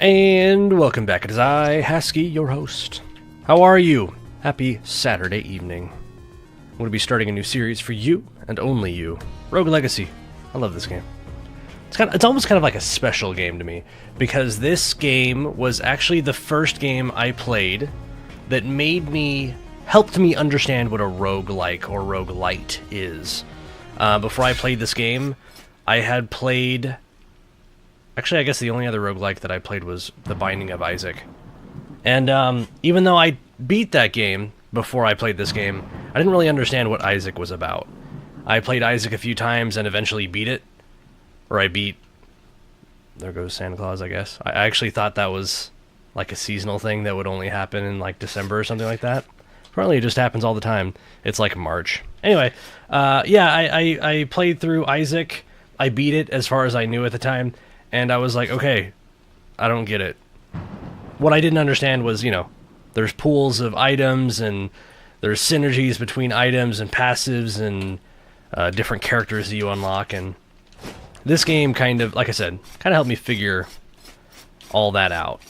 And welcome back. It is I, Haskie, your host. How are you? Happy Saturday evening. I'm going to be starting a new series for you, and only you. Rogue Legacy. I love this game. It's almost kind of like a special game to me, because this game was actually the first game I played that helped me understand what a roguelike or roguelite is. Before I played this game, I had played... Actually, I guess the only other roguelike that I played was The Binding of Isaac. And even though I beat that game before I played this game, I didn't really understand what Isaac was about. I played Isaac a few times and eventually beat it. Or I beat... There goes Santa Claus, I guess. I actually thought that was like a seasonal thing that would only happen in like December or something like that. Apparently it just happens all the time. It's like March. Anyway, I played through Isaac. I beat it as far as I knew at the time. And I was like, okay, I don't get it. What I didn't understand was, there's pools of items, and there's synergies between items and passives and different characters that you unlock. And this game kind of, like I said, kind of helped me figure all that out.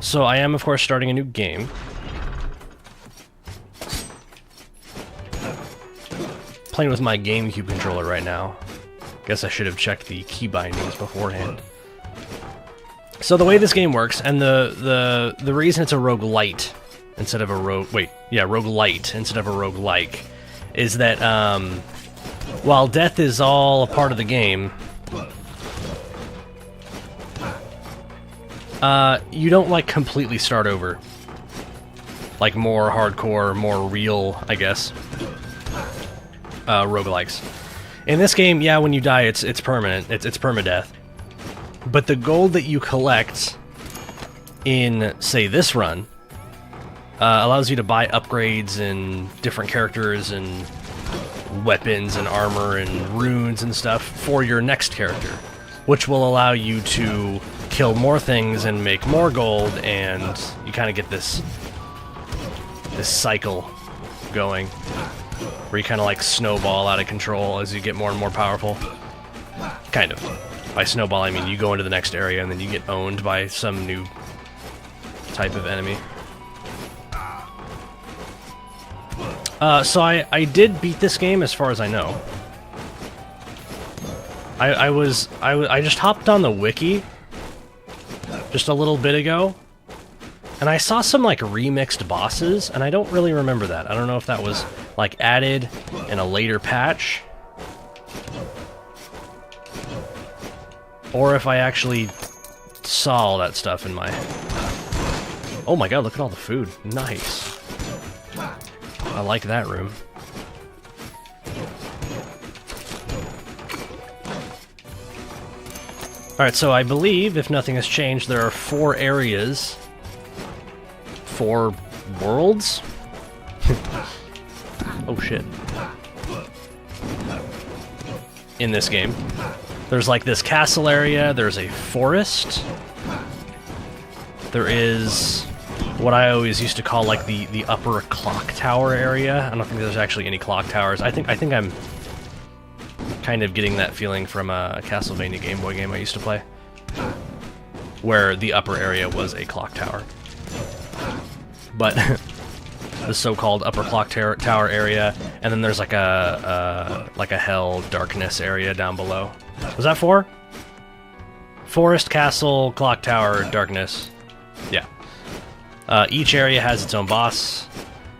So I am, of course, starting a new game. Playing with my GameCube controller right now. Guess I should have checked the key bindings beforehand. So the way this game works, and the reason it's a roguelite instead of a roguelite instead of a roguelike, is that while death is all a part of the game, you don't like completely start over. Like more hardcore, more real, I guess, roguelikes. In this game, yeah, when you die, it's permanent. It's permadeath. But the gold that you collect in, say, this run allows you to buy upgrades and different characters and weapons and armor and runes and stuff for your next character, which will allow you to kill more things and make more gold, and you kind of get this cycle going, where you kind of like snowball out of control as you get more and more powerful. Kind of. By snowball, I mean you go into the next area and then you get owned by some new type of enemy. So I did beat this game as far as I know. I just hopped on the wiki just a little bit ago, and I saw some like remixed bosses, and I don't really remember that. I don't know if that was like added in a later patch, or if I actually saw all that stuff in my... Oh my god, look at all the food. Nice. I like that room. Alright, so I believe, if nothing has changed, there are 4 areas. 4 worlds? Oh shit. In this game. There's like this castle area, there's a forest. There is what I always used to call like the upper clock tower area. I don't think there's actually any clock towers. I think I'm kind of getting that feeling from a Castlevania Game Boy game I used to play, where the upper area was a clock tower. But the so-called upper clock tower area, and then there's like a hell darkness area down below. Was that 4? Forest, castle, clock tower, darkness. Yeah. Each area has its own boss,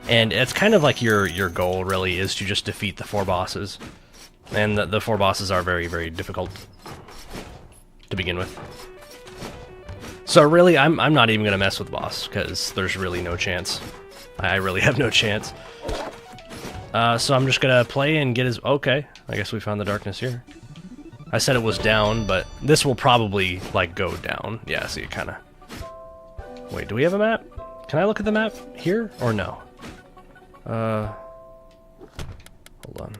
and it's kind of like your goal really is to just defeat the 4 bosses. And the 4 bosses are very, very difficult to begin with. So really, I'm not even gonna mess with the boss, because there's really no chance. I really have no chance. So I'm just gonna play and get his... Okay, I guess we found the darkness here. I said it was down, but this will probably, like, go down. Yeah, see, it kinda... Wait, do we have a map? Can I look at the map here, or no? Hold on.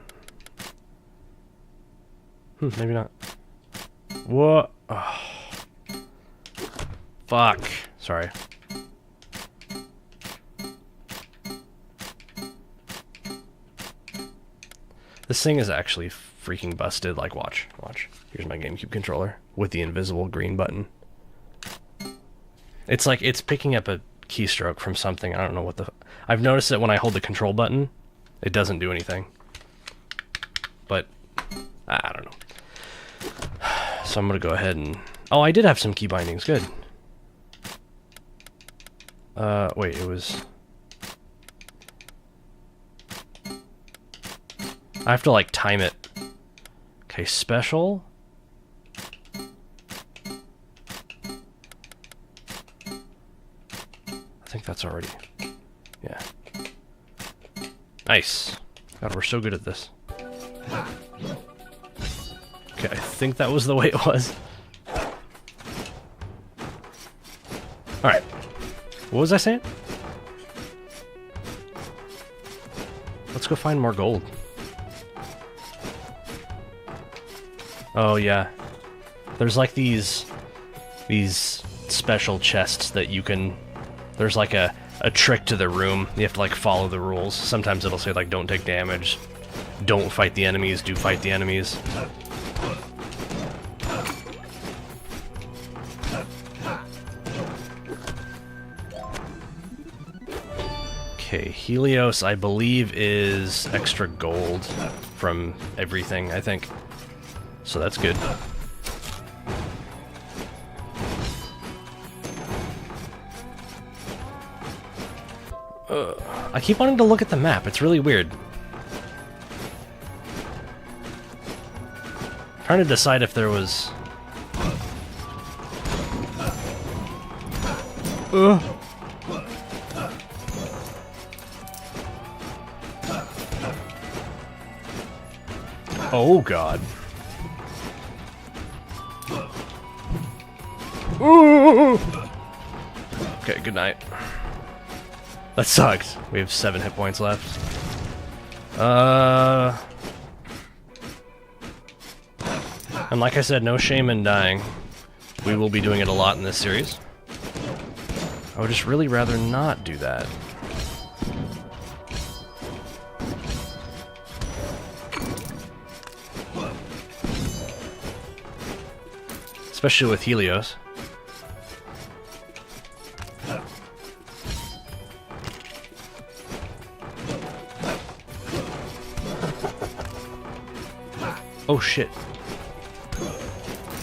Maybe not. What? Oh. Fuck. Sorry. This thing is actually freaking busted. Like, watch. Here's my GameCube controller with the invisible green button. It's like it's picking up a keystroke from something. I don't know what the... I've noticed that when I hold the control button, it doesn't do anything. But, I don't know. So I'm going to go ahead and... Oh, I did have some key bindings. Good. Wait, it was... I have to, like, time it. Okay, special. I think that's already... Yeah. Nice. God, we're so good at this. Okay, I think that was the way it was. Alright. What was I saying? Let's go find more gold. Oh, yeah. There's like these special chests that you can... There's like a trick to the room. You have to like follow the rules. Sometimes it'll say like don't take damage, don't fight the enemies, do fight the enemies. Okay, Helios I believe is extra gold from everything, I think. So that's good. I keep wanting to look at the map. It's really weird. Trying to decide if there was... Oh, God. Okay, good night. That sucked. We have 7 hit points left. And like I said, no shame in dying. We will be doing it a lot in this series. I would just really rather not do that. Especially with Helios. Oh shit.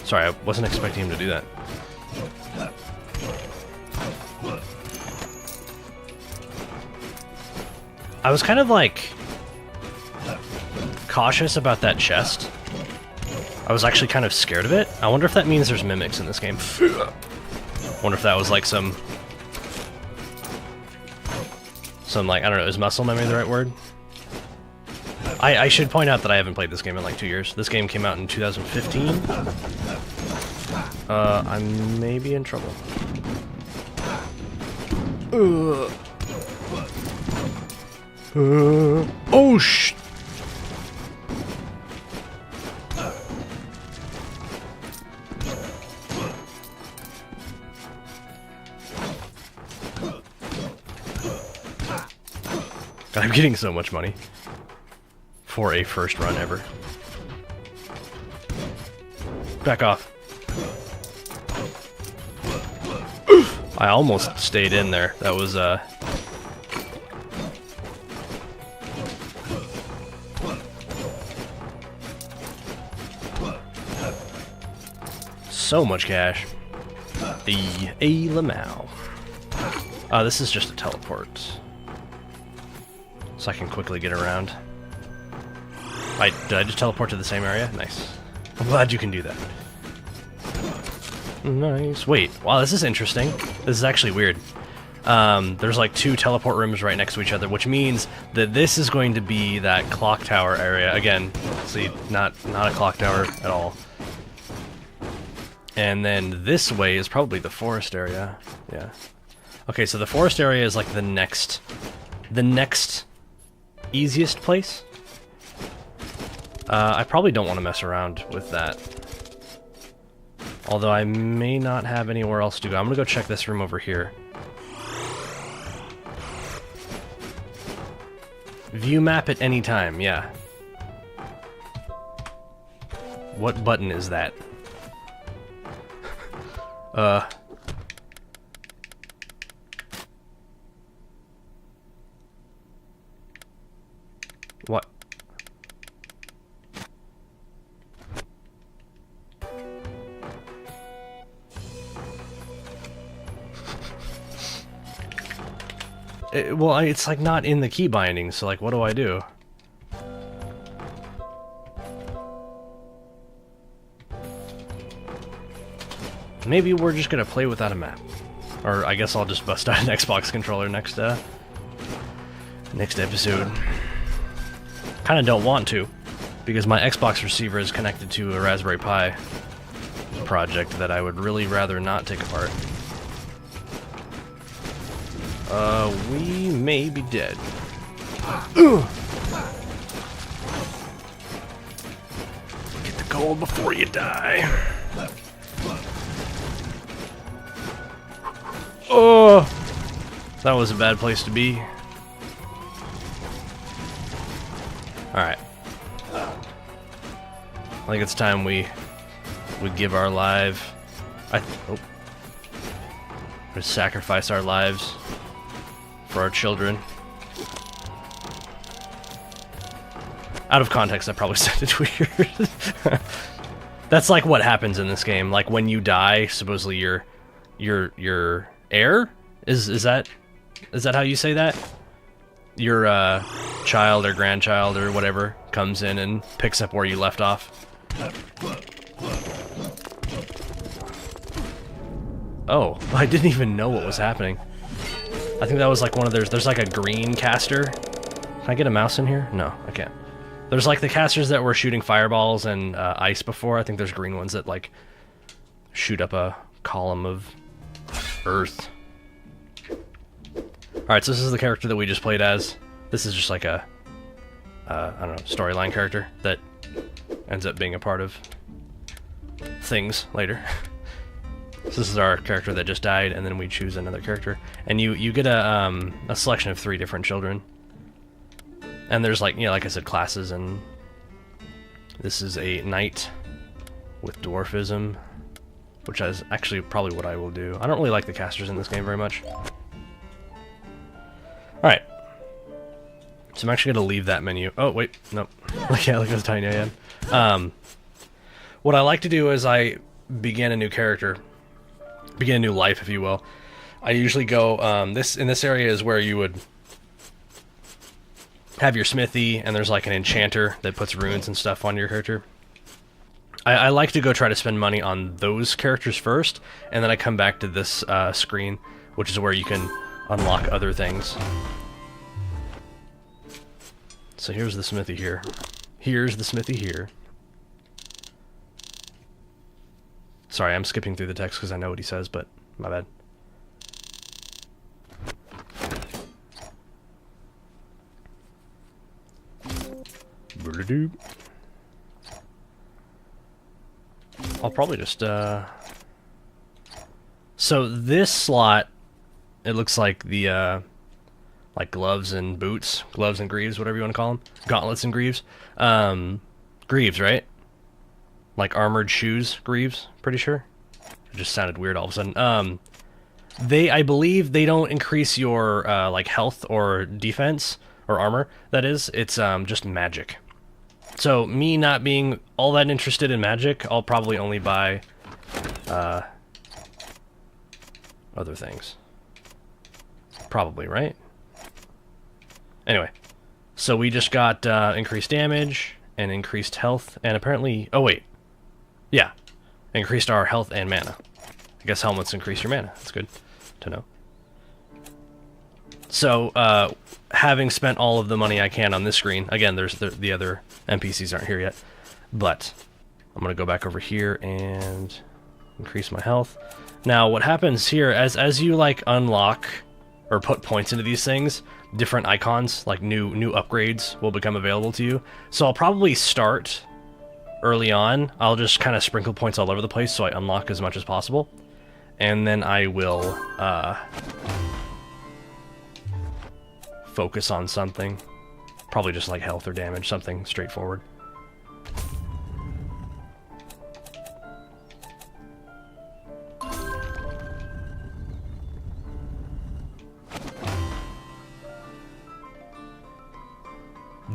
Sorry, I wasn't expecting him to do that. I was kind of like cautious about that chest. I was actually kind of scared of it. I wonder if that means there's mimics in this game. Wonder if that was like some like, I don't know, is muscle memory the right word? I should point out that I haven't played this game in like 2 years. This game came out in 2015. I may be in trouble. Oh sh... God, I'm getting so much money for a first run ever. Back off. I almost stayed in there. That was, so much cash. A Lamau. This is just a teleport. So I can quickly get around. Did I just teleport to the same area? Nice. I'm glad you can do that. Nice. Wait, wow, this is interesting. This is actually weird. There's like 2 teleport rooms right next to each other, which means that this is going to be that clock tower area. Again, see, not a clock tower at all. And then this way is probably the forest area. Yeah. Okay, so the forest area is like the next easiest place. I probably don't want to mess around with that. Although I may not have anywhere else to go. I'm gonna go check this room over here. View map at any time, yeah. What button is that? What? Well, it's like not in the key binding, so like, what do I do? Maybe we're just gonna play without a map. Or I guess I'll just bust out an Xbox controller next episode. Kinda don't want to, because my Xbox receiver is connected to a Raspberry Pi project that I would really rather not take apart. We may be dead. Get the gold before you die. Oh! That was a bad place to be. Alright. I think it's time we give our life. We sacrifice our lives for our children. Out of context, I probably said it weird. That's like what happens in this game. Like when you die, supposedly your heir? Is that how you say that? Your child or grandchild or whatever comes in and picks up where you left off. Oh, I didn't even know what was happening. I think that was like one of there's like a green caster. Can I get a mouse in here? No, I can't. There's like the casters that were shooting fireballs and ice before. I think there's green ones that like shoot up a column of earth. Alright, so this is the character that we just played as. This is just like a, I don't know, storyline character that ends up being a part of things later. So this is our character that just died, and then we choose another character. And you get a selection of 3 different children. And there's like, you know, like I said, classes, and this is a knight with dwarfism, which is actually probably what I will do. I don't really like the casters in this game very much. Alright. So I'm actually going to leave that menu. Oh, wait. Nope. Yeah, look how tiny I am. What I like to do is I begin a new character. Begin a new life, if you will. I usually go... in this area is where you would have your smithy, and there's like an enchanter that puts runes and stuff on your character. I like to go try to spend money on those characters first, and then I come back to this screen, which is where you can unlock other things. So here's the smithy here. Here's the smithy here. Sorry, I'm skipping through the text because I know what he says, but my bad. I'll probably just, So this slot, it looks like the, like gloves and boots, gloves and greaves, whatever you want to call them. Gauntlets and greaves. Greaves, right? Like armored shoes, greaves, pretty sure. It just sounded weird all of a sudden. I believe they don't increase your, like health or defense, or armor, that is. It's, just magic. So, me not being all that interested in magic, I'll probably only buy, other things. Probably, right? Anyway. So we just got, increased damage, and increased health, and apparently... Oh, wait. Yeah. Increased our health and mana. I guess helmets increase your mana. That's good to know. So, having spent all of the money I can on this screen, again, there's the other NPCs aren't here yet, but I'm going to go back over here and increase my health. Now, what happens here, as you, like, unlock or put points into these things, different icons, like new upgrades, will become available to you. So I'll probably start early on. I'll just kind of sprinkle points all over the place so I unlock as much as possible. And then I will, focus on something. Probably just like health or damage, something straightforward.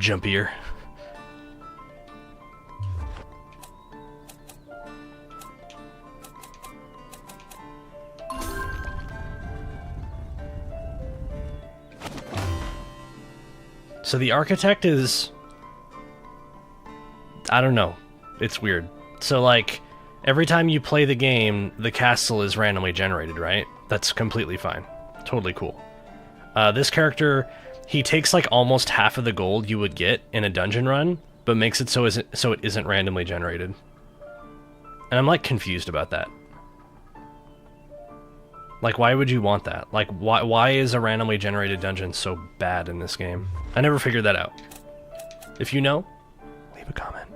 jumpier. So the architect is... I don't know. It's weird. So, like, every time you play the game, the castle is randomly generated, right? That's completely fine. Totally cool. This character, he takes, like, almost half of the gold you would get in a dungeon run, but makes it so it isn't randomly generated. And I'm, like, confused about that. Like, why would you want that? Like, why is a randomly generated dungeon so bad in this game? I never figured that out. If you know, leave a comment.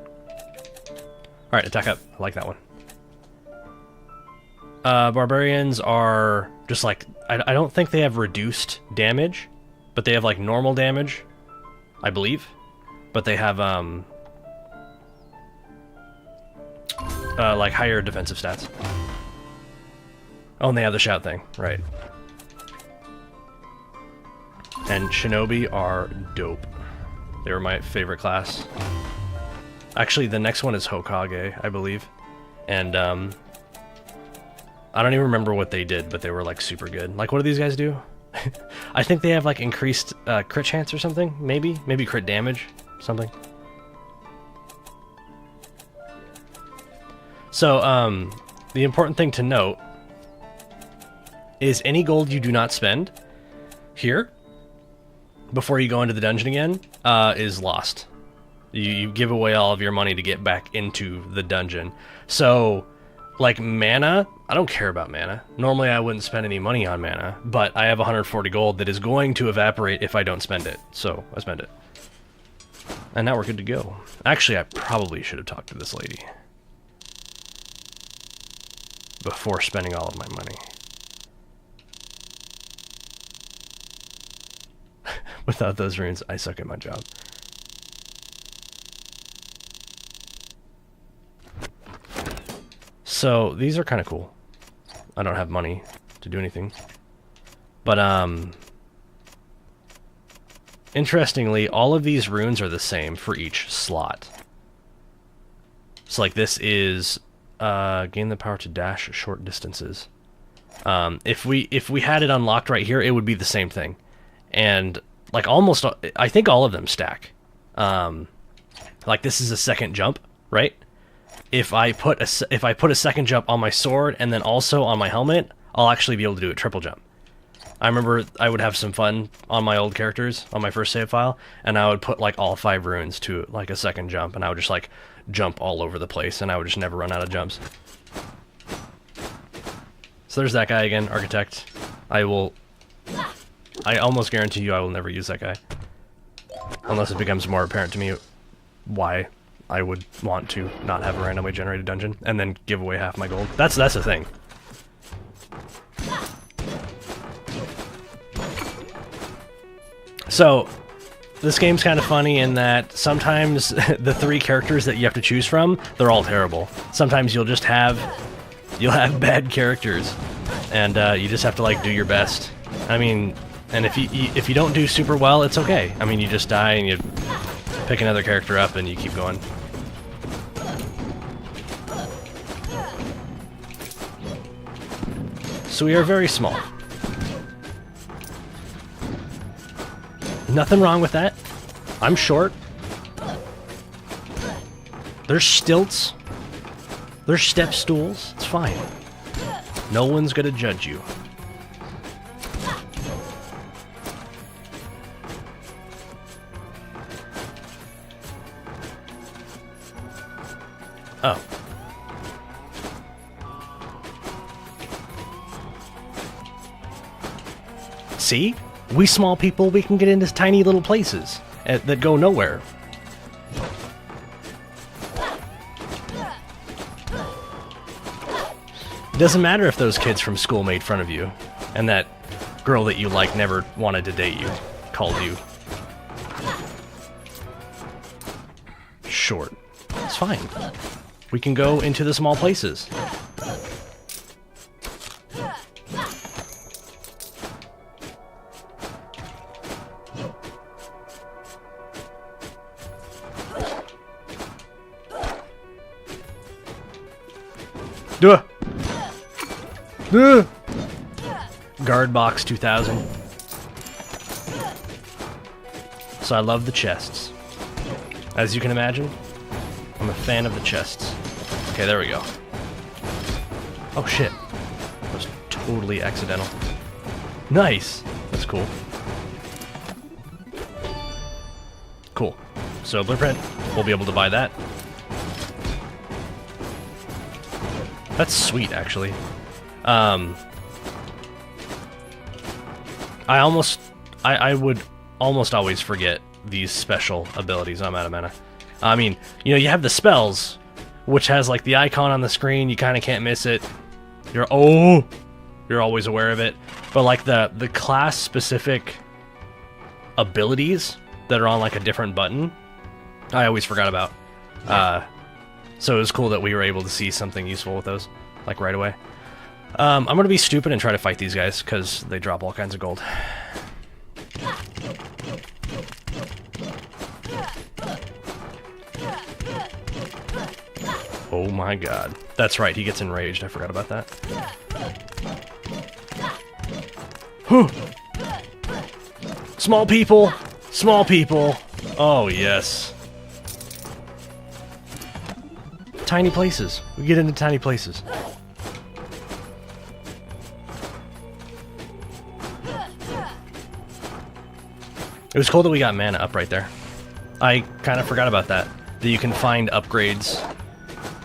Alright, attack up. I like that one. Barbarians are just like... I don't think they have reduced damage, but they have, like, normal damage, I believe. But they have, like, higher defensive stats. Oh, and they have the shout thing, right. And Shinobi are dope. They were my favorite class. Actually, the next one is Hokage, I believe. And, I don't even remember what they did, but they were, like, super good. Like, what do these guys do? I think they have, like, increased crit chance or something, maybe? Maybe crit damage, something. So, the important thing to note is any gold you do not spend here before you go into the dungeon again is lost. You give away all of your money to get back into the dungeon. So, like, mana, I don't care about mana. Normally I wouldn't spend any money on mana, but I have 140 gold that is going to evaporate if I don't spend it. So, I spend it. And now we're good to go. Actually, I probably should have talked to this lady before spending all of my money. Without those runes, I suck at my job. So, these are kind of cool. I don't have money to do anything. But, interestingly, all of these runes are the same for each slot. So, like, this is, gain the power to dash short distances. If we had it unlocked right here, it would be the same thing. And... like, almost, I think all of them stack. Like, this is a second jump, right? If I put a second jump on my sword and then also on my helmet, I'll actually be able to do a triple jump. I remember I would have some fun on my old characters, on my first save file, and I would put, like, all 5 runes to, like, a second jump, and I would just, like, jump all over the place, and I would just never run out of jumps. So there's that guy again, Architect. I almost guarantee you I will never use that guy. Unless it becomes more apparent to me why I would want to not have a randomly generated dungeon and then give away half my gold. That's the thing. So, this game's kind of funny in that sometimes the 3 characters that you have to choose from, they're all terrible. Sometimes you'll have bad characters, and you just have to, like, do your best. I mean... and if you don't do super well, it's okay. I mean, you just die and you pick another character up and you keep going. So we are very small. Nothing wrong with that. I'm short. There's stilts. There's step stools. It's fine. No one's gonna judge you. Oh. See? We small people, we can get into tiny little places that go nowhere. It doesn't matter if those kids from school made fun of you, and that girl that you like never wanted to date you, called you short. It's fine. We can go into the small places. Duh! Duh! Guard box 2000. So I love the chests. As you can imagine, I'm a fan of the chests. Okay, there we go. Oh shit. That was totally accidental. Nice! That's cool. Cool. So blueprint, we'll be able to buy that. That's sweet, actually. I would almost always forget these special abilities. I'm out of mana. I mean, you know, you have the spells, which has like the icon on the screen. You kind of can't miss it. You're always aware of it. But like the class specific abilities that are on like a different button, I always forgot about. So it was cool that we were able to see something useful with those, like right away. I'm gonna be stupid and try to fight these guys because they drop all kinds of gold. Oh my god. That's right, he gets enraged. I forgot about that. Small people! Small people! Oh, yes. Tiny places. We get into tiny places. It was cool that we got mana up right there. I kind of forgot about that. That you can find upgrades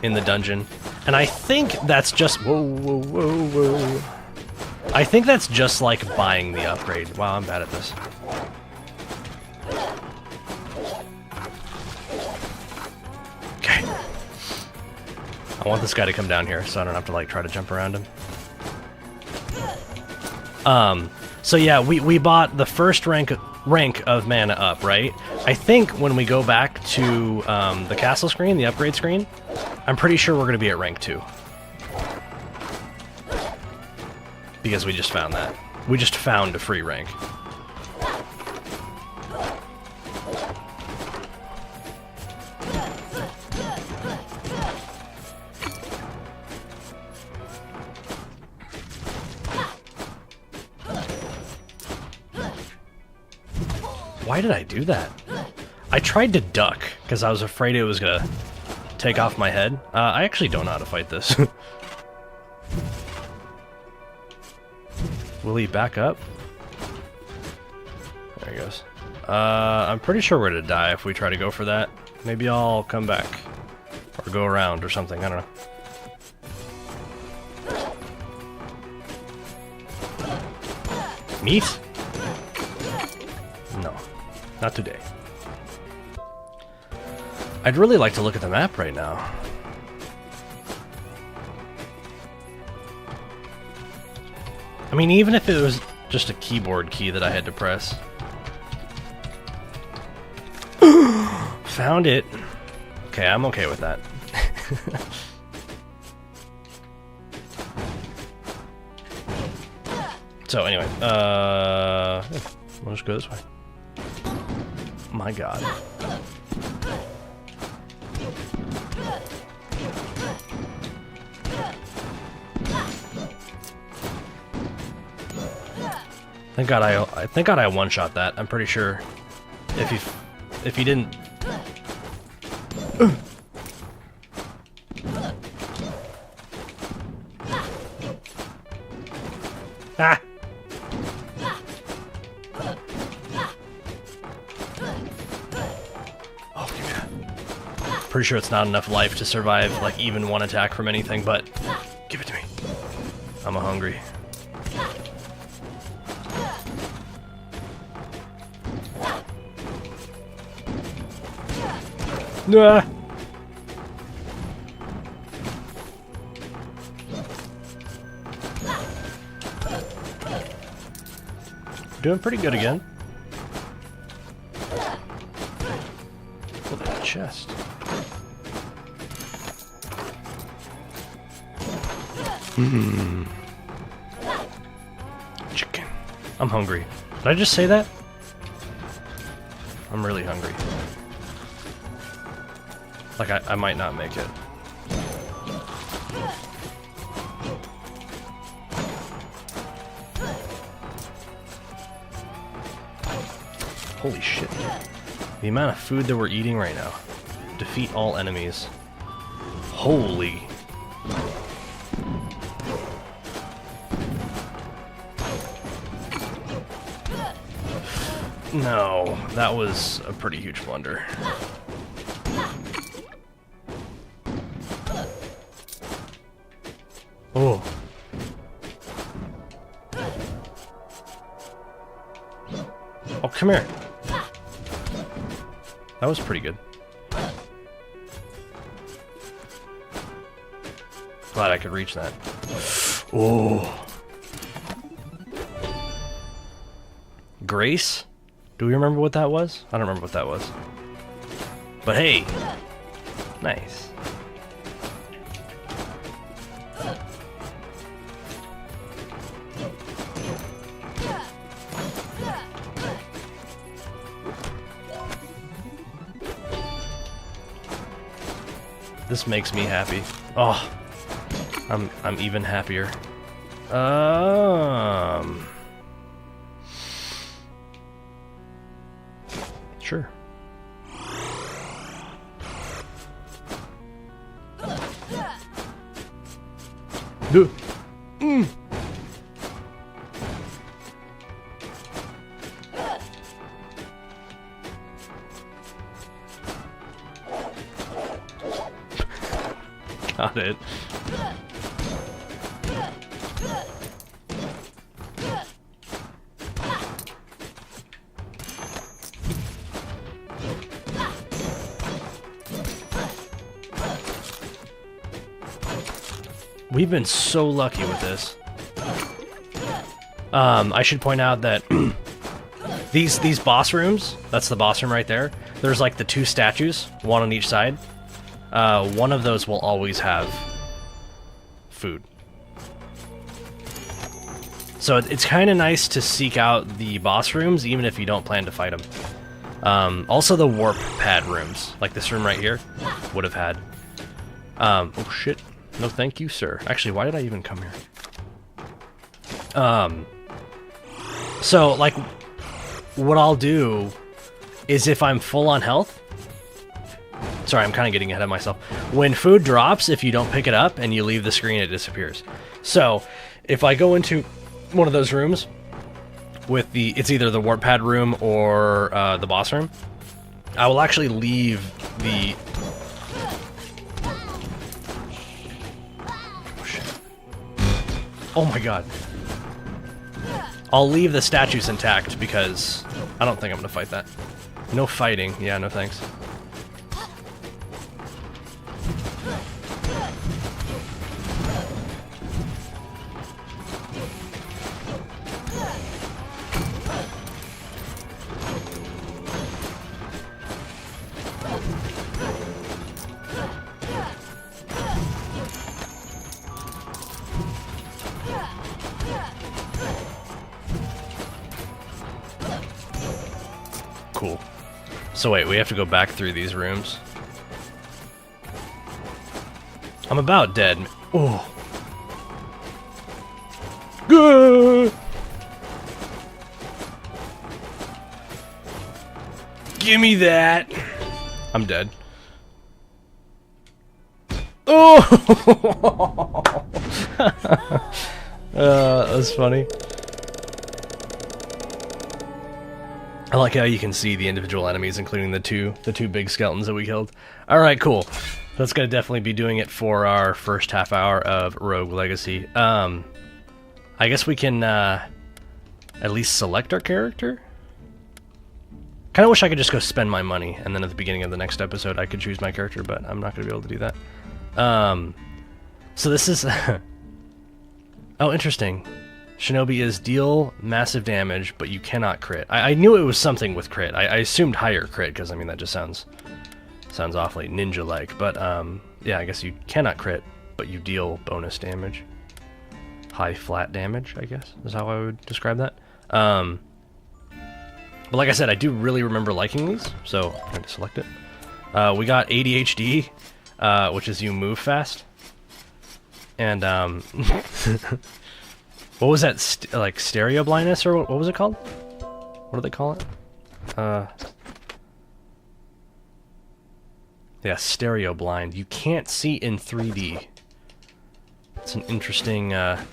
in the dungeon. And I think that's just... Whoa, whoa, whoa, whoa. I think that's just like buying the upgrade. Wow, I'm bad at this. Okay. I want this guy to come down here so I don't have to like try to jump around him. So yeah, we bought the first rank of mana up, right? I think when we go back to the castle screen, the upgrade screen, I'm pretty sure we're going to be at rank 2. Because we just found that. We just found a free rank. Why did I do that? I tried to duck, because I was afraid it was going to take off my head. I actually don't know how to fight this. Will he back up? There he goes. I'm pretty sure we're going to die if we try to go for that. Maybe I'll come back. Or go around or something, I don't know. Meat? No. Not today. I'd really like to look at the map right now. I mean, even if it was just a keyboard key that I had to press. Found it. Okay, I'm okay with that. So anyway, we'll just go this way. My god. Thank God I one-shot that. I'm pretty sure if he didn't. Ah. Oh, give me that. Pretty sure it's not enough life to survive like even one attack from anything, but give it to me. I'm hungry. Nah. Doing pretty good again. Oh, there's a chest. Chicken. I'm hungry. Did I just say that? I'm really hungry. Like, I might not make it. Holy shit. The amount of food that we're eating right now. Defeat all enemies. Holy. No, that was a pretty huge blunder. Oh. Oh, come here. That was pretty good. Glad I could reach that. Oh. Grace? Do we remember what that was? I don't remember what that was. But hey. Nice. This makes me happy. Oh, I'm even happier. Sure. Duh. Got it. We've been so lucky with this. I should point out that these boss rooms, that's the boss room right there, there's like the two statues, one on each side. One of those will always have food. So it's kind of nice to seek out the boss rooms, even if you don't plan to fight them. Also the warp pad rooms, like this room right here, would have had. Oh shit. No thank you, sir. Actually, why did I even come here? So, like, what I'll do is if I'm full on health... Sorry, I'm kind of getting ahead of myself. When food drops, if you don't pick it up and you leave the screen, it disappears. So, if I go into one of those rooms with the... It's either the warp pad room or the boss room. I will actually leave the... Oh my god. I'll leave the statues intact because I don't think I'm gonna fight that. No fighting. Yeah, no thanks. Cool. So wait, we have to go back through these rooms. I'm about dead. Oh. Good. Give me that. I'm dead. Oh. That's funny. I like how you can see the individual enemies, including the two big skeletons that we killed. Alright, cool. That's gonna definitely be doing it for our first half hour of Rogue Legacy. I guess we can at least select our character? Kinda wish I could just go spend my money, and then at the beginning of the next episode I could choose my character, but I'm not gonna be able to do that. So this is... Oh, interesting. Shinobi is deal massive damage, but you cannot crit. I knew it was something with crit. I assumed higher crit, because I mean that just sounds awfully ninja-like. But yeah, I guess you cannot crit, but you deal bonus damage. High flat damage, I guess, is how I would describe that. But like I said, I do really remember liking these, so I'm going to select it. We got ADHD, which is you move fast. And what was that, like stereo blindness, or what was it called? What do they call it? Yeah, stereo blind. You can't see in 3D. It's an interesting, that's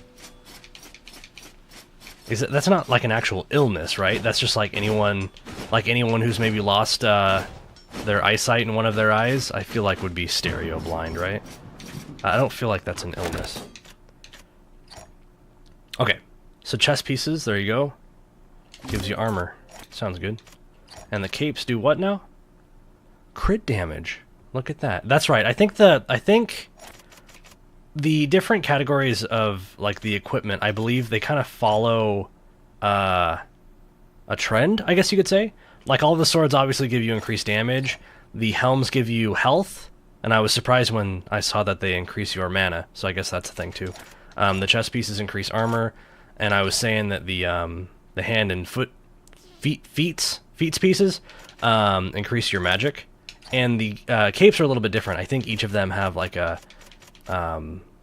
not like an actual illness, right? That's just like anyone who's maybe lost, their eyesight in one of their eyes, I feel like would be stereo blind, right? I don't feel like that's an illness. Okay, so chest pieces, there you go. Gives you armor. Sounds good. And the capes do what now? Crit damage. Look at that. That's right. I think the different categories of like the equipment, I believe they kind of follow a trend, I guess you could say. Like all the swords obviously give you increased damage. The helms give you health, and I was surprised when I saw that they increase your mana. So I guess that's a thing too. The chest pieces increase armor, and I was saying that the hand and feet pieces increase your magic. And the capes are a little bit different. I think each of them have like a...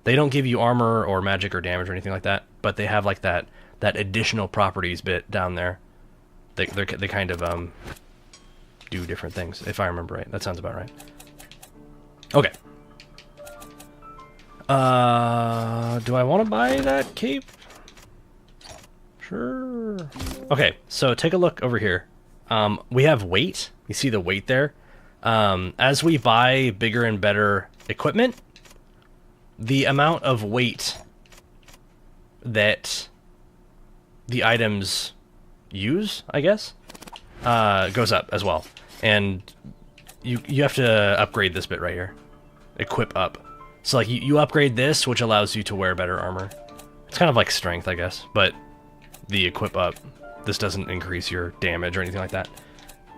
they don't give you armor or magic or damage or anything like that, but they have like that additional properties bit down there. They kind of do different things, if I remember right. That sounds about right. Okay. Do I want to buy that cape? Sure. Okay, so take a look over here. We have weight. You see the weight there? As we buy bigger and better equipment, the amount of weight that the items use, I guess, goes up as well. And you have to upgrade this bit right here. Equip up. So like you upgrade this, which allows you to wear better armor. It's kind of like strength, I guess, but the equip up, this doesn't increase your damage or anything like that.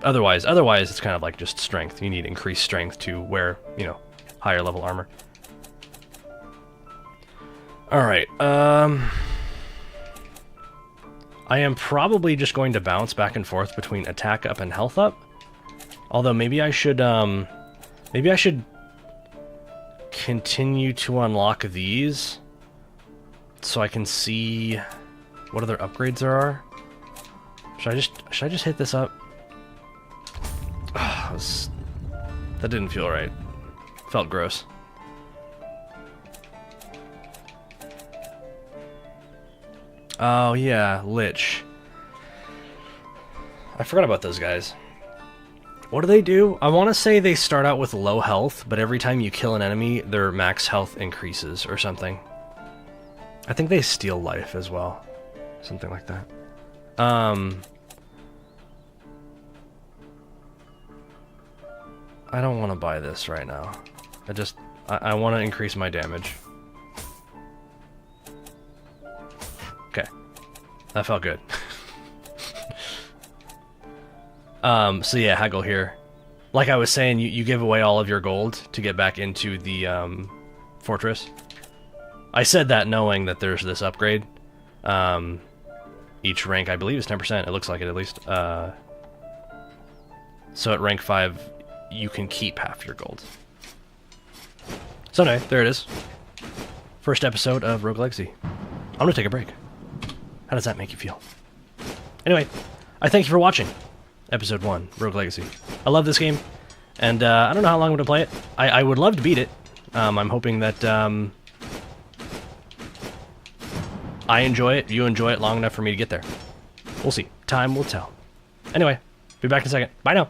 Otherwise, it's kind of like just strength. You need increased strength to wear, you know, higher level armor. Alright, I am probably just going to bounce back and forth between attack up and health up. Although maybe I should continue to unlock these so I can see what other upgrades there are. Should I just hit this up? That didn't feel right. Felt gross. Oh yeah, Lich. I forgot about those guys. What do they do? I want to say they start out with low health, but every time you kill an enemy, their max health increases or something. I think they steal life as well. Something like that. I don't want to buy this right now. I want to increase my damage. Okay. That felt good. So yeah, haggle here. Like I was saying, you give away all of your gold to get back into the fortress. I said that knowing that there's this upgrade. Each rank, I believe, is 10%. It looks like it, at least. So at rank 5, you can keep half your gold. So anyway, there it is. First episode of Rogue Legacy. I'm gonna take a break. How does that make you feel? Anyway, I thank you for watching Episode 1, Rogue Legacy. I love this game, and I don't know how long I'm gonna play it. I would love to beat it. I'm hoping that I enjoy it, you enjoy it long enough for me to get there. We'll see. Time will tell. Anyway, be back in a second. Bye now.